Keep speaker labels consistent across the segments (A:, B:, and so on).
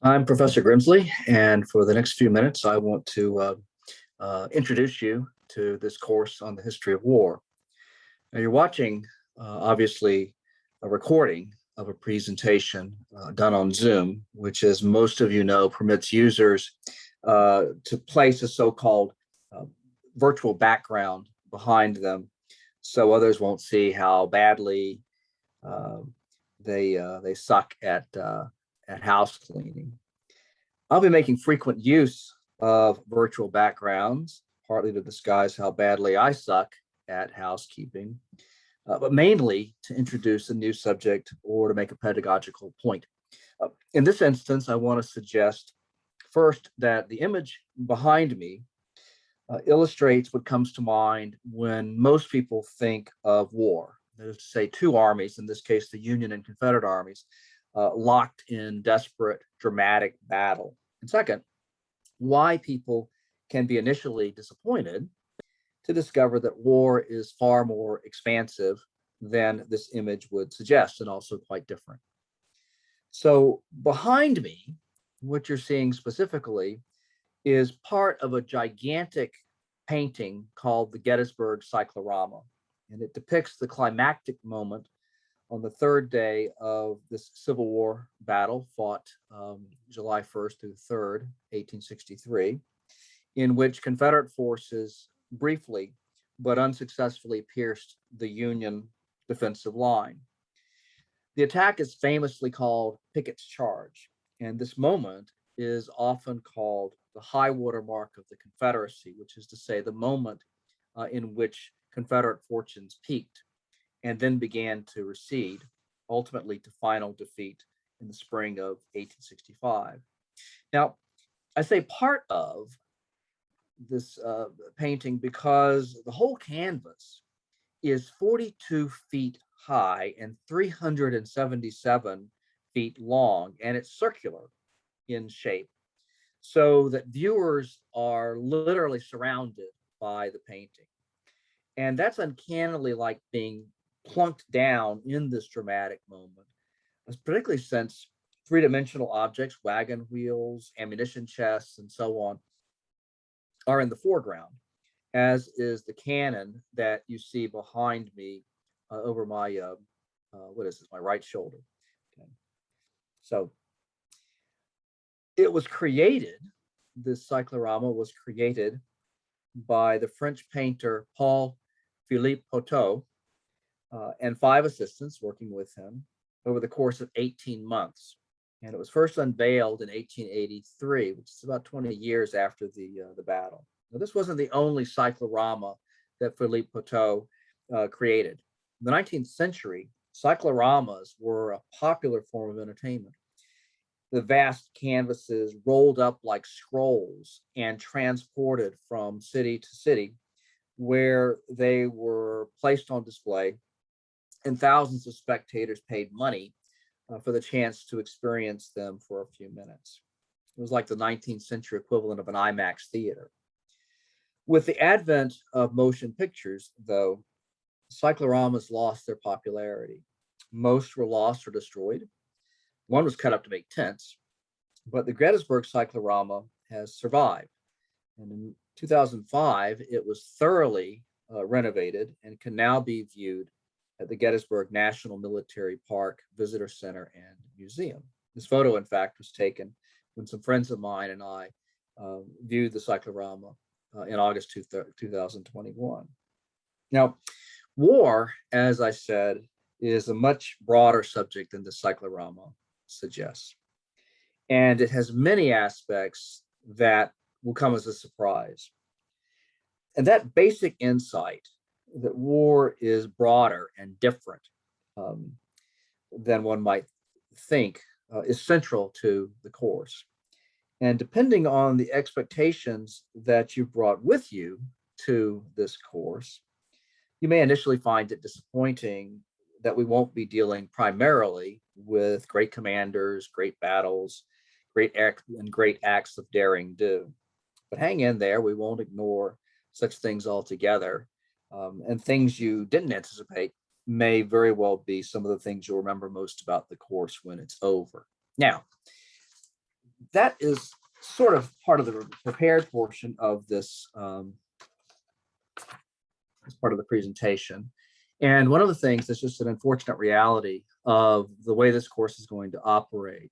A: I'm Professor Grimsley, and for the next few minutes, I want to introduce you to this course on the history of war. Now, you're watching, obviously, a recording of a presentation done on Zoom, which, as most of you know, permits users to place a so-called uh, virtual background behind them, so others won't see how badly uh, they suck at house cleaning. I'll be making frequent use of virtual backgrounds, partly to disguise how badly I suck at housekeeping, but mainly to introduce a new subject or to make a pedagogical point. In this instance, I want to suggest first that the image behind me illustrates what comes to mind when most people think of war. That is to say, two armies, in this case, the Union and Confederate armies, locked in desperate, dramatic battle. And second, why people can be initially disappointed to discover that war is far more expansive than this image would suggest, and also quite different. So behind me, what you're seeing specifically is part of a gigantic painting called the Gettysburg Cyclorama. And it depicts the climactic moment on the third day of this Civil War battle fought July 1st through 3rd, 1863, in which Confederate forces briefly but unsuccessfully pierced the Union defensive line. The attack is famously called Pickett's Charge, and this moment is often called the high water mark of the Confederacy, which is to say the moment in which Confederate fortunes peaked and then began to recede, ultimately to final defeat in the spring of 1865. Now, I say part of this painting because the whole canvas is 42 feet high and 377 feet long, and it's circular in shape, so that viewers are literally surrounded by the painting. And that's uncannily like being plunked down in this dramatic moment, particularly since three-dimensional objects, wagon wheels, ammunition chests, and so on, are in the foreground, as is the cannon that you see behind me over my, what is this, my right shoulder. Okay. So it was created, this cyclorama was created by the French painter Paul Philippe Poteau and 5 assistants working with him over the course of 18 months. And it was first unveiled in 1883, which is about 20 years after the battle. Now, this wasn't the only cyclorama that Philippe Poteau created. In the 19th century, cycloramas were a popular form of entertainment. The vast canvases rolled up like scrolls and transported from city to city, where they were placed on display, and thousands of spectators paid money for the chance to experience them for a few minutes. It was like the 19th century equivalent of an IMAX theater. With the advent of motion pictures, though, cycloramas lost their popularity. Most were lost or destroyed. One was cut up to make tents, but the Gettysburg cyclorama has survived. And in 2005, it was thoroughly renovated and can now be viewed at the Gettysburg National Military Park Visitor Center and Museum. This photo, in fact, was taken when some friends of mine and I viewed the cyclorama in August 2021. Now, war, as I said, is a much broader subject than the cyclorama suggests. And it has many aspects that will come as a surprise. And that basic insight that war is broader and different than one might think is central to the course. And depending on the expectations that you brought with you to this course, you may initially find it disappointing that we won't be dealing primarily with great commanders, great battles, great acts of daring do. But hang in there, we won't ignore such things altogether. And things you didn't anticipate may very well be some of the things you'll remember most about the course when it's over. Now, that is sort of part of the prepared portion of this as part of the presentation. And one of the things that's just an unfortunate reality of the way this course is going to operate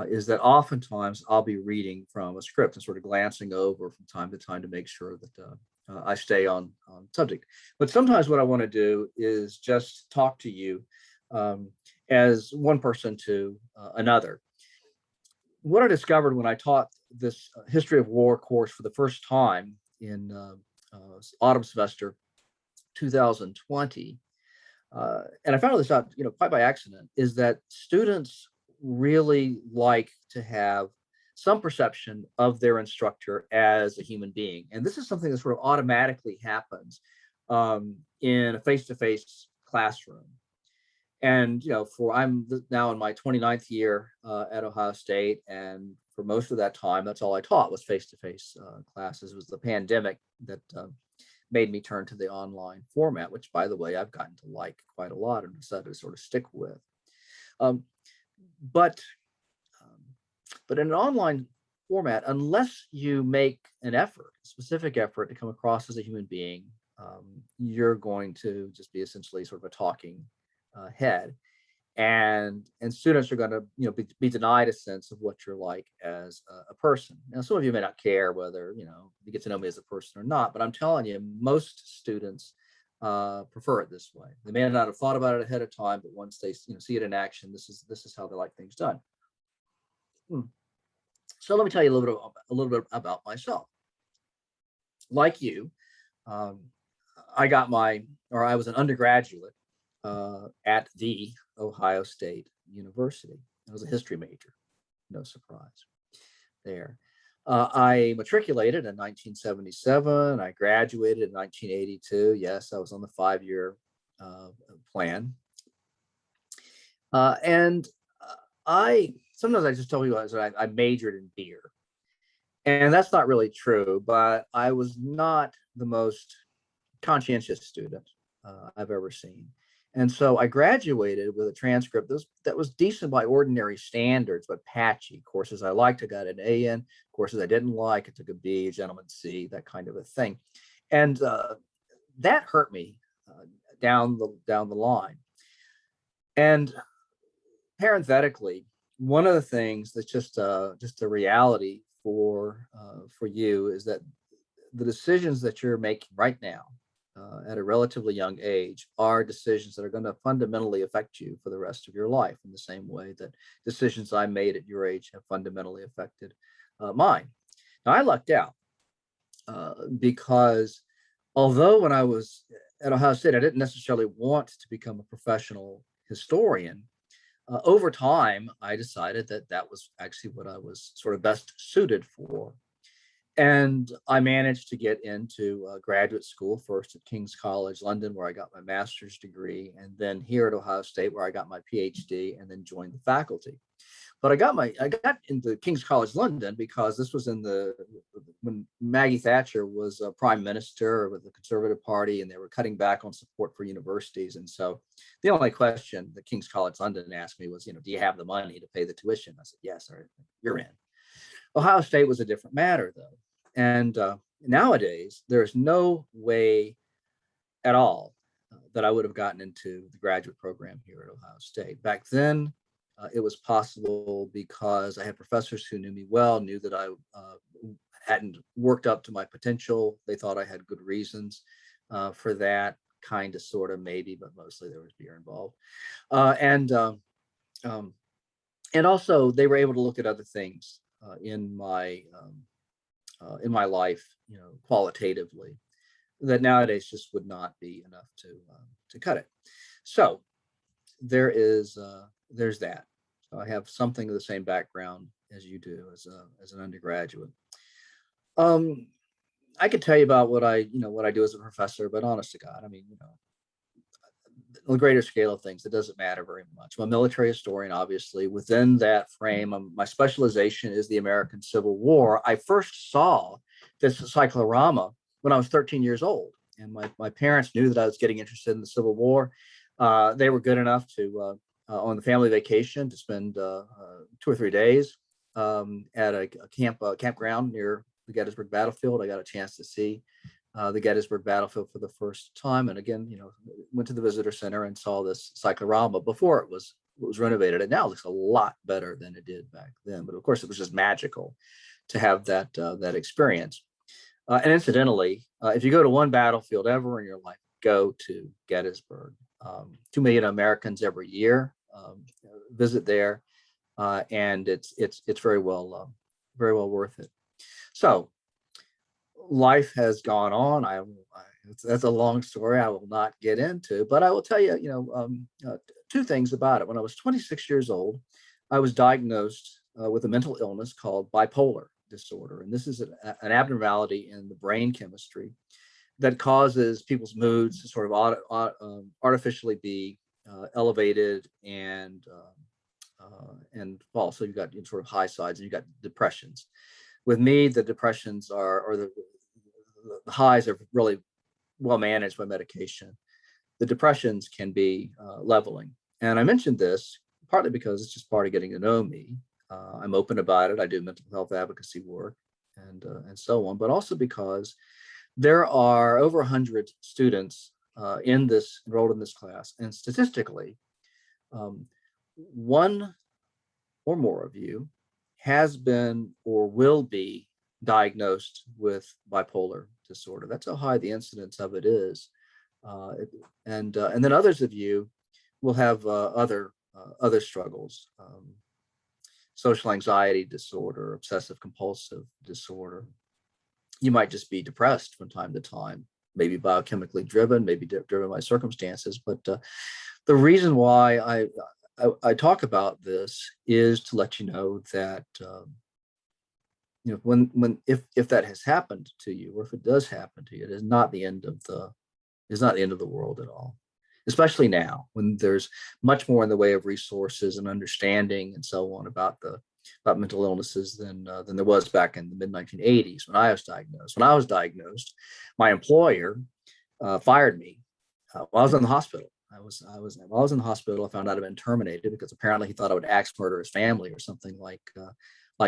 A: is that oftentimes I'll be reading from a script and sort of glancing over from time to time to make sure that I stay on subject. But sometimes what I want to do is just talk to you as one person to another. What I discovered when I taught this history of war course for the first time in autumn semester 2020, and I found this out, quite by accident, is that students really like to have some perception of their instructor as a human being, and this is something that sort of automatically happens in a face-to-face classroom. And I'm now in my 29th year at Ohio State, and for most of that time, that's all I taught was face-to-face classes. It was the pandemic that made me turn to the online format, which, by the way, I've gotten to like quite a lot and decided to sort of stick with. But in an online format, unless you make an effort, a specific effort to come across as a human being, you're going to just be essentially sort of a talking head, and students are going to be denied a sense of what you're like as a person. Now, some of you may not care whether you get to know me as a person or not, but I'm telling you, most students prefer it this way. They may not have thought about it ahead of time, but once they see it in action, this is how they like things done. So let me tell you a little bit about myself. Like you, I was an undergraduate at the Ohio State University. I was a history major, no surprise there. I matriculated in 1977. I graduated in 1982. Yes, I was on the 5-year plan. And sometimes I just tell people I majored in beer. And that's not really true, but I was not the most conscientious student I've ever seen. And so I graduated with a transcript that was decent by ordinary standards, but patchy. Courses I liked, I got an A in. Courses I didn't like, I took a B, a gentleman's C, that kind of a thing. And that hurt me down the line. And parenthetically, one of the things that's just a reality for you is that the decisions that you're making right now at a relatively young age are decisions that are going to fundamentally affect you for the rest of your life, in the same way that decisions I made at your age have fundamentally affected mine. Now, I lucked out because although when I was at Ohio State, I didn't necessarily want to become a professional historian, over time, I decided that was actually what I was sort of best suited for. And I managed to get into graduate school, first at King's College London, where I got my master's degree, and then here at Ohio State, where I got my PhD, and then joined the faculty. But I got into King's College London because this was when Maggie Thatcher was a prime minister with the Conservative Party, and they were cutting back on support for universities. And so the only question that King's College London asked me was, do you have the money to pay the tuition? I said, yes, or you're in. Ohio State was a different matter, though. And nowadays, there's no way at all that I would have gotten into the graduate program here at Ohio State. Back then, it was possible because I had professors who knew me well, knew that I hadn't worked up to my potential. They thought I had good reasons for that, kind of, sort of, maybe, but mostly there was beer involved. And also, they were able to look at other things in my life, qualitatively, that nowadays just would not be enough to cut it. So there's that. So I have something of the same background as you do as an undergraduate. I could tell you about what I do as a professor, but honest to God, on the greater scale of things, it doesn't matter very much. I'm a military historian, obviously. Within that frame, my specialization is the American Civil War. I first saw this cyclorama when I was 13 years old, and my parents knew that I was getting interested in the Civil War. They were good enough to, on the family vacation, to spend 2 or 3 days at a campground near the Gettysburg battlefield. I got a chance to see the Gettysburg battlefield for the first time. And again, went to the visitor center and saw this cyclorama before it was renovated. It now looks a lot better than it did back then. But of course, it was just magical to have that experience. And incidentally, if you go to one battlefield ever in your life, go to Gettysburg. 2 million Americans every year visit there, and it's very well worth it. So life has gone on. That's a long story I will not get into, but I will tell you, two things about it. When I was 26 years old, I was diagnosed with a mental illness called bipolar disorder, and this is an abnormality in the brain chemistry that causes people's moods to sort of artificially be elevated and fall. So you've got sort of high sides, and you've got depressions. With me, the depressions or the highs are really well managed by medication. The depressions can be leveling. And I mentioned this partly because it's just part of getting to know me. I'm open about it. I do mental health advocacy work and so on, but also because there are over 100 students enrolled in this class, and statistically, one or more of you has been or will be diagnosed with bipolar disorder. That's how high the incidence of it is, and then others of you will have other struggles, social anxiety disorder, obsessive compulsive disorder. You might just be depressed from time to time, maybe biochemically driven, maybe driven by circumstances. But the reason why I talk about this is to let you know that if that has happened to you, or if it does happen to you, it is not the end of the world at all. Especially now, when there's much more in the way of resources and understanding and so on about mental illnesses than there was back in the mid 1980s when I was diagnosed. When I was diagnosed, my employer fired me while I was in the hospital. While I was in the hospital, I found out I'd been terminated because apparently he thought I would axe murder his family or something like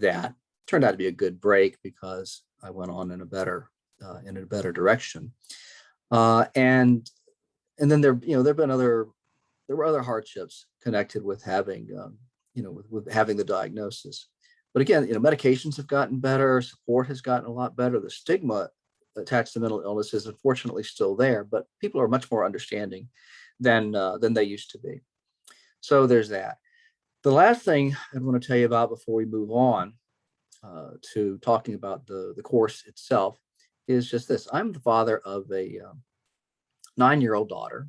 A: that. Turned out to be a good break because I went on in a better direction. And then there were other hardships connected with having with having the diagnosis. But again, medications have gotten better, support has gotten a lot better. The stigma attached to mental illness is unfortunately still there, but people are much more understanding than they used to be. So there's that. The last thing I want to tell you about before we move on to talking about the course itself is just this. I'm the father of a 9-year-old daughter.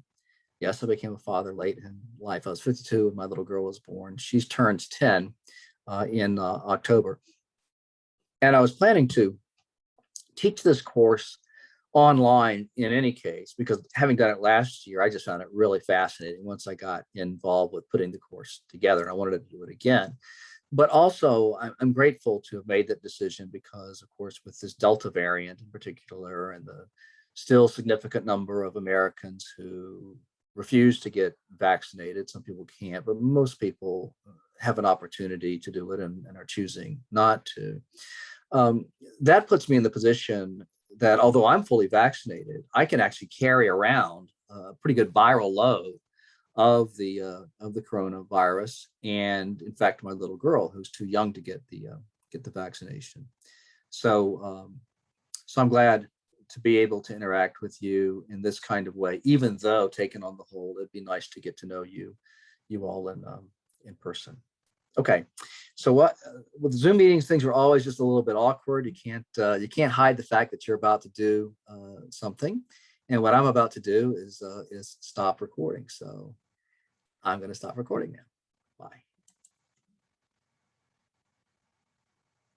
A: Yes, I became a father late in life. I was 52 when my little girl was born. She's turned 10 in October. And I was planning to teach this course online in any case, because having done it last year, I just found it really fascinating once I got involved with putting the course together, and I wanted to do it again. But also, I'm grateful to have made that decision because, of course, with this Delta variant in particular, and the still significant number of Americans who refuse to get vaccinated. Some people can't, but most people have an opportunity to do it and are choosing not to. That puts me in the position that although I'm fully vaccinated, I can actually carry around a pretty good viral load of the coronavirus. And in fact, my little girl, who's too young to get the vaccination. So I'm glad to be able to interact with you in this kind of way, even though taken on the whole, it'd be nice to get to know you all in person. Okay, so with Zoom meetings, things are always just a little bit awkward. You can't hide the fact that you're about to do something, and what I'm about to do is stop recording. So I'm going to stop recording now. Bye.